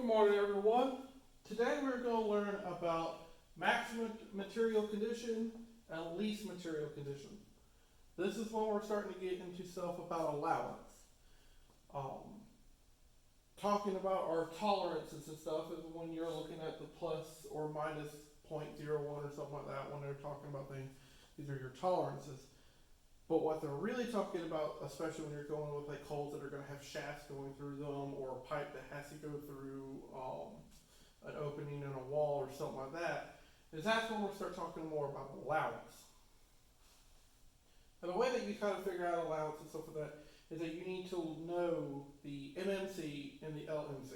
morning, everyone. Today we're going to learn about maximum material condition and least material condition. This is when we're starting to get into stuff about allowance. Talking about our tolerances and stuff is when you're looking at the plus or minus 0.01 or something like that when they're talking about things. These are your tolerances. But what they're really talking about, especially when you're going with like holes that are going to have shafts going through them, or a pipe that has to go through an opening in a wall or something like that, is that's when we'll start talking more about allowance. And the way that you kind of figure out allowance and stuff like that is that you need to know the MMC and the LMC.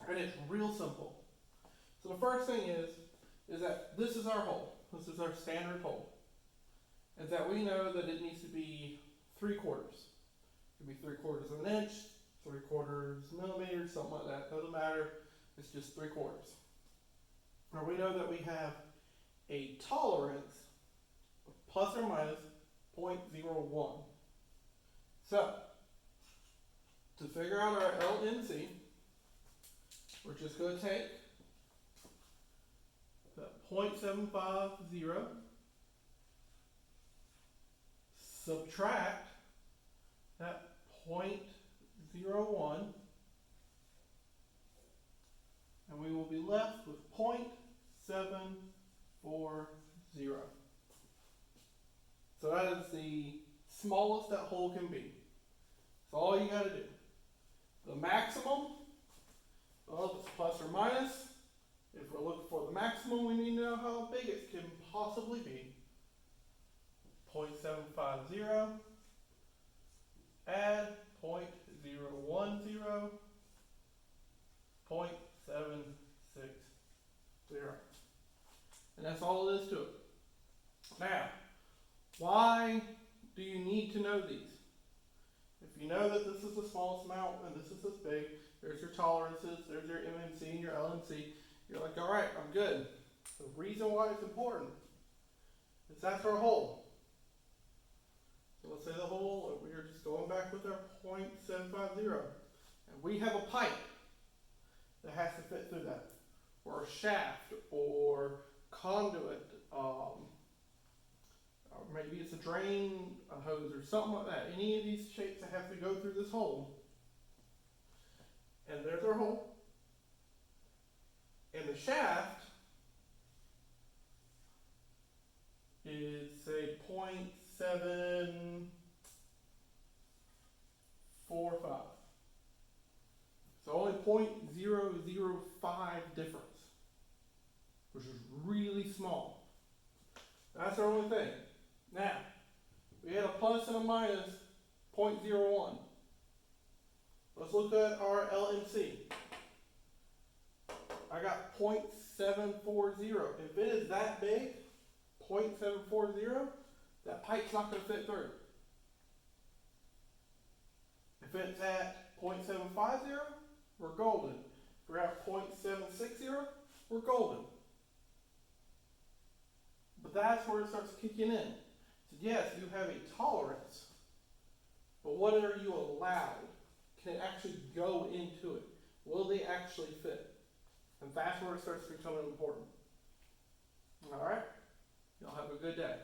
And it's real simple. So the first thing is that this is our hole. This is our standard hole. Is that we know that it needs to be 3/4. It could be 3/4 of an inch, 3/4 millimeters, something like that. Doesn't matter. It's just 3/4. Now we know that we have a tolerance of plus or minus 0.01. So to figure out our LNC, we're just going to take the 0.750, subtract that 0.01, and we will be left with 0.740. So that is the smallest that hole can be. That's all you got to do. The maximum, well, it's plus or minus. If we're looking for the maximum, we need to know how big it can possibly be. 0.750, add 0.010, 0.760. And that's all it is to it. Now, why do you need to know these? If you know that this is the smallest amount and this is this big, there's your tolerances, there's your MMC and your LMC, you're like, all right, I'm good. The reason why it's important is that's our hole. So let's say the hole, we are just going back with our 0.750. And we have a pipe that has to fit through that, or a shaft, or conduit, or maybe it's a drain, a hose, or something like that. Any of these shapes that have to go through this hole. And there's our hole. And the shaft is, say, 0.745. So only 0.005 difference, which is really small. That's our only thing. Now, we had a plus and a minus 0.01. Let's look at our LMC. I got 0.740. If it is that big, 0.740, that pipe's not going to fit through. If it's at 0.750, we're golden. If we're at 0.760, we're golden. But that's where it starts kicking in. So yes, you have a tolerance, but what are you allowed? Can it actually go into it? Will they actually fit? And that's where it starts becoming important. All right? Y'all have a good day.